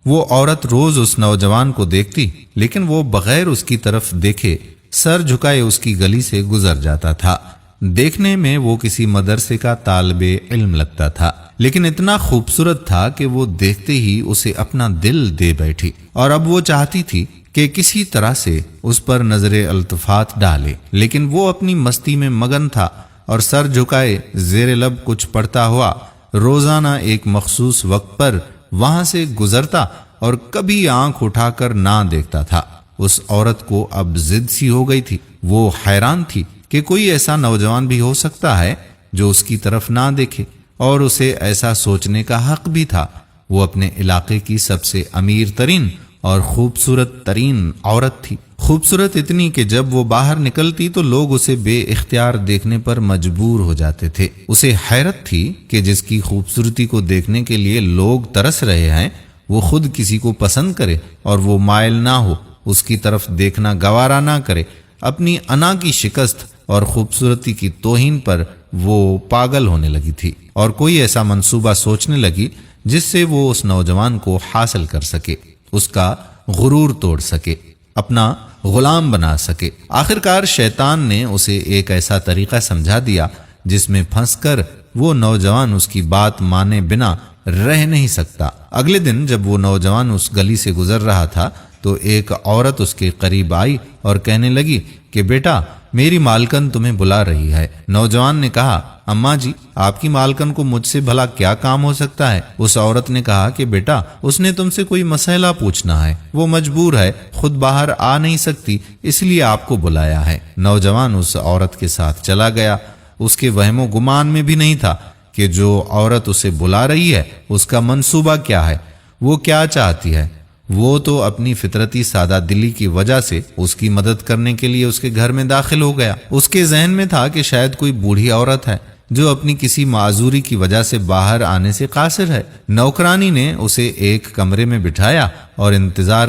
وہ عورت روز اس نوجوان کو دیکھتی، لیکن وہ بغیر اس کی طرف دیکھے سر جھکائے اس کی گلی سے گزر جاتا تھا۔ دیکھنے میں وہ کسی مدرسے کا طالب علم لگتا تھا، لیکن اتنا خوبصورت تھا کہ وہ دیکھتے ہی اسے اپنا دل دے بیٹھی، اور اب وہ چاہتی تھی کہ کسی طرح سے اس پر نظر التفات ڈالے، لیکن وہ اپنی مستی میں مگن تھا اور سر جھکائے زیر لب کچھ پڑھتا ہوا روزانہ ایک مخصوص وقت پر وہاں سے گزرتا اور کبھی آنکھ اٹھا کر نہ دیکھتا تھا۔ اس عورت کو اب ضد سی ہو گئی تھی۔ وہ حیران تھی کہ کوئی ایسا نوجوان بھی ہو سکتا ہے جو اس کی طرف نہ دیکھے، اور اسے ایسا سوچنے کا حق بھی تھا۔ وہ اپنے علاقے کی سب سے امیر ترین اور خوبصورت ترین عورت تھی، خوبصورت اتنی کہ جب وہ باہر نکلتی تو لوگ اسے بے اختیار دیکھنے پر مجبور ہو جاتے تھے۔ اسے حیرت تھی کہ جس کی خوبصورتی کو دیکھنے کے لیے لوگ ترس رہے ہیں، وہ خود کسی کو پسند کرے اور وہ مائل نہ ہو، اس کی طرف دیکھنا گوارا نہ کرے۔ اپنی انا کی شکست اور خوبصورتی کی توہین پر وہ پاگل ہونے لگی تھی، اور کوئی ایسا منصوبہ سوچنے لگی جس سے وہ اس نوجوان کو حاصل کر سکے، اس کا غرور توڑ سکے، اپنا غلام بنا سکے۔ آخرکار شیطان نے اسے ایک ایسا طریقہ سمجھا دیا جس میں پھنس کر وہ نوجوان اس کی بات مانے بنا رہ نہیں سکتا۔ اگلے دن جب وہ نوجوان اس گلی سے گزر رہا تھا تو ایک عورت اس کے قریب آئی اور کہنے لگی کہ بیٹا، میری مالکن تمہیں بلا رہی ہے۔ نوجوان نے کہا، اماں جی، آپ کی مالکن کو مجھ سے بھلا کیا کام ہو سکتا ہے؟ اس عورت نے کہا کہ بیٹا، اس نے تم سے کوئی مسئلہ پوچھنا ہے، وہ مجبور ہے، خود باہر آ نہیں سکتی، اس لیے آپ کو بلایا ہے۔ نوجوان اس عورت کے ساتھ چلا گیا۔ اس کے وہم و گمان میں بھی نہیں تھا کہ جو عورت اسے بلا رہی ہے اس کا منصوبہ کیا ہے، وہ کیا چاہتی ہے۔ وہ تو اپنی فطرتی سادہ دلی کی وجہ سے اس کی مدد کرنے کے لیے اس کے گھر میں داخل ہو گیا۔ اس کے ذہن میں تھا کہ شاید کوئی بوڑھی عورت ہے جو اپنی کسی معذوری کی وجہ سے باہر آنے سے قاصر ہے۔ نوکرانی نے اسے ایک کمرے میں بٹھایا اور انتظار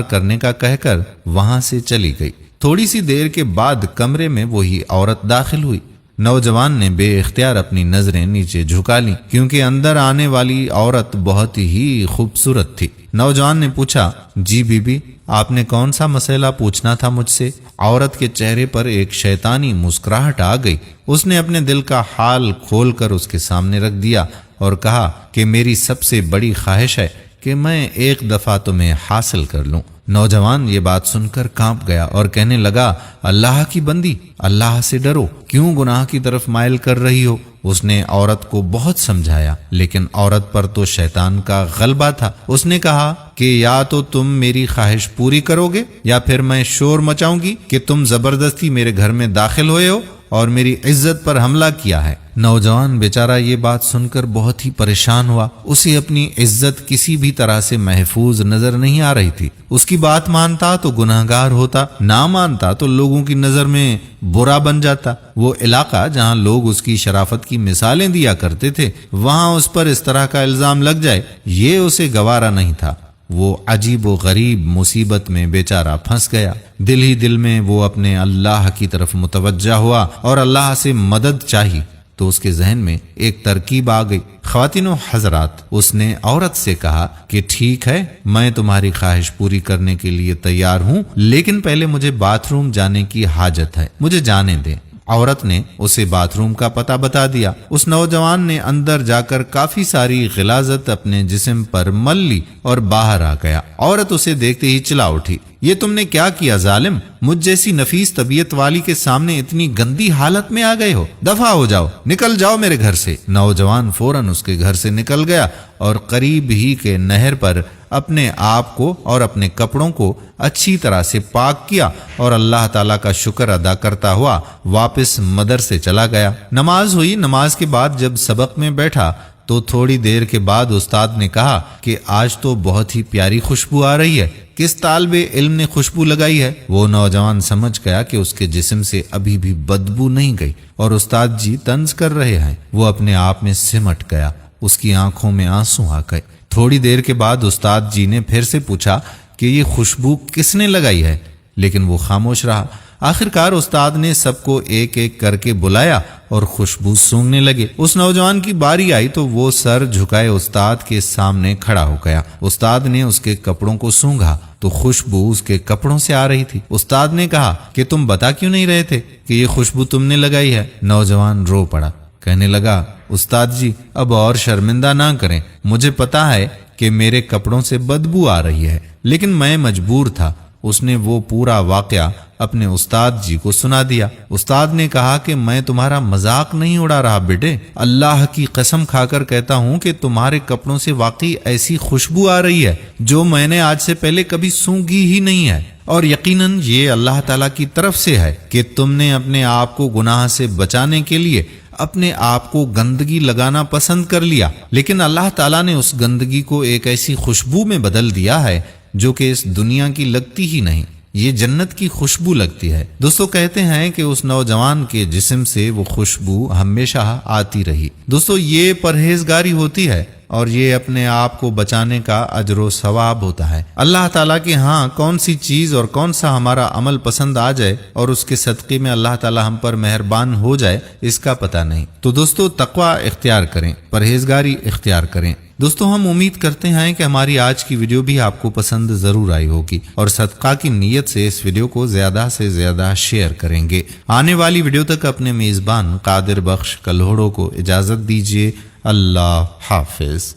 کرنے کا کہہ کر وہاں سے چلی گئی۔ تھوڑی سی دیر کے بعد کمرے میں وہی عورت داخل ہوئی۔ نوجوان نے بے اختیار اپنی نظریں نیچے جھکا لیں، کیونکہ اندر آنے والی عورت بہت ہی خوبصورت تھی۔ نوجوان نے پوچھا، جی بی بی، آپ نے کون سا مسئلہ پوچھنا تھا مجھ سے؟ عورت کے چہرے پر ایک شیطانی مسکراہٹ آ گئی۔ اس نے اپنے دل کا حال کھول کر اس کے سامنے رکھ دیا اور کہا کہ میری سب سے بڑی خواہش ہے کہ میں ایک دفعہ تمہیں حاصل کر لوں۔ نوجوان یہ بات سن کر کانپ گیا اور کہنے لگا، اللہ کی بندی، اللہ سے ڈرو، کیوں گناہ کی طرف مائل کر رہی ہو؟ اس نے عورت کو بہت سمجھایا، لیکن عورت پر تو شیطان کا غلبہ تھا۔ اس نے کہا کہ یا تو تم میری خواہش پوری کرو گے یا پھر میں شور مچاؤں گی کہ تم زبردستی میرے گھر میں داخل ہوئے ہو اور میری عزت پر حملہ کیا ہے۔ نوجوان بیچارہ یہ بات سن کر بہت ہی پریشان ہوا۔ اسے اپنی عزت کسی بھی طرح سے محفوظ نظر نہیں آ رہی تھی۔ اس کی بات مانتا تو گناہگار ہوتا، نہ مانتا تو لوگوں کی نظر میں برا بن جاتا۔ وہ علاقہ جہاں لوگ اس کی شرافت کی مثالیں دیا کرتے تھے، وہاں اس پر اس طرح کا الزام لگ جائے، یہ اسے گوارا نہیں تھا۔ وہ عجیب و غریب مصیبت میں بیچارہ پھنس گیا۔ دل ہی دل میں وہ اپنے اللہ کی طرف متوجہ ہوا اور اللہ سے مدد چاہی تو اس کے ذہن میں ایک ترکیب آ گئی۔ خواتین و حضرات، اس نے عورت سے کہا کہ ٹھیک ہے، میں تمہاری خواہش پوری کرنے کے لیے تیار ہوں، لیکن پہلے مجھے باتھ روم جانے کی حاجت ہے، مجھے جانے دیں۔ عورت نے اسے باتھ روم کا پتہ بتا دیا۔ اس نوجوان نے اندر جا کر کافی ساری غلاظت اپنے جسم پر مل لی اور باہر آ گیا۔ عورت اسے دیکھتے ہی چلا اٹھی، یہ تم نے کیا کیا ظالم؟ مجھ جیسی نفیس طبیعت والی کے سامنے اتنی گندی حالت میں آ گئے ہو، دفع ہو جاؤ، نکل جاؤ میرے گھر سے۔ نوجوان فوراً اس کے گھر سے نکل گیا اور قریب ہی کے نہر پر اپنے آپ کو اور اپنے کپڑوں کو اچھی طرح سے پاک کیا اور اللہ تعالیٰ کا شکر ادا کرتا ہوا واپس مدرسے چلا گیا۔ نماز ہوئی۔ نماز کے بعد جب سبق میں بیٹھا تو تھوڑی دیر کے بعد استاد نے کہا کہ آج تو بہت ہی پیاری خوشبو آ رہی ہے، کس طالب علم نے خوشبو لگائی ہے؟ وہ نوجوان سمجھ گیا کہ اس کے جسم سے ابھی بھی بدبو نہیں گئی اور استاد جی طنز کر رہے ہیں۔ وہ اپنے آپ میں سمٹ گیا، اس کی آنکھوں میں آنسو آ گئے۔ تھوڑی دیر کے بعد استاد جی نے پھر سے پوچھا کہ یہ خوشبو کس نے لگائی ہے، لیکن وہ خاموش رہا۔ آخرکار استاد نے سب کو ایک ایک کر کے بلایا اور خوشبو سونگھنے لگے۔ اس نوجوان کی باری آئی تو وہ سر جھکائے استاد کے سامنے کھڑا ہو گیا۔ استاد نے اس کے کپڑوں کو سونگھا تو خوشبو اس کے کپڑوں سے آ رہی تھی۔ استاد نے کہا کہ تم بتا کیوں نہیں رہے تھے کہ یہ خوشبو تم نے لگائی ہے؟ نوجوان رو پڑا، کہنے لگا استاد جی اب اور شرمندہ نہ کریں، مجھے پتا ہے کہ میرے کپڑوں سے بدبو آ رہی ہے، لیکن میں مجبور تھا۔ اس نے وہ پورا واقعہ اپنے استاد جی کو سنا دیا۔ استاد نے کہا کہ میں تمہارا مذاق نہیں اڑا رہا بیٹے، اللہ کی قسم کھا کر کہتا ہوں کہ تمہارے کپڑوں سے واقعی ایسی خوشبو آ رہی ہے جو میں نے آج سے پہلے کبھی سونگھی ہی نہیں ہے، اور یقیناً یہ اللہ تعالیٰ کی طرف سے ہے کہ تم نے اپنے آپ کو گناہ سے بچانے کے لیے اپنے آپ کو گندگی لگانا پسند کر لیا، لیکن اللہ تعالیٰ نے اس گندگی کو ایک ایسی خوشبو میں بدل دیا ہے جو کہ اس دنیا کی لگتی ہی نہیں، یہ جنت کی خوشبو لگتی ہے۔ دوستو کہتے ہیں کہ اس نوجوان کے جسم سے وہ خوشبو ہمیشہ آتی رہی۔ دوستو یہ پرہیزگاری ہوتی ہے اور یہ اپنے آپ کو بچانے کا اجر و ثواب ہوتا ہے۔ اللہ تعالیٰ کے ہاں کون سی چیز اور کون سا ہمارا عمل پسند آ جائے اور اس کے صدقے میں اللہ تعالیٰ ہم پر مہربان ہو جائے، اس کا پتہ نہیں۔ تو دوستو تقوی اختیار کریں، پرہیزگاری اختیار کریں۔ دوستو ہم امید کرتے ہیں کہ ہماری آج کی ویڈیو بھی آپ کو پسند ضرور آئی ہوگی، اور صدقہ کی نیت سے اس ویڈیو کو زیادہ سے زیادہ شیئر کریں گے۔ آنے والی ویڈیو تک اپنے میزبان قادر بخش کلہوڑوں کو اجازت دیجیے۔ اللہ حافظ۔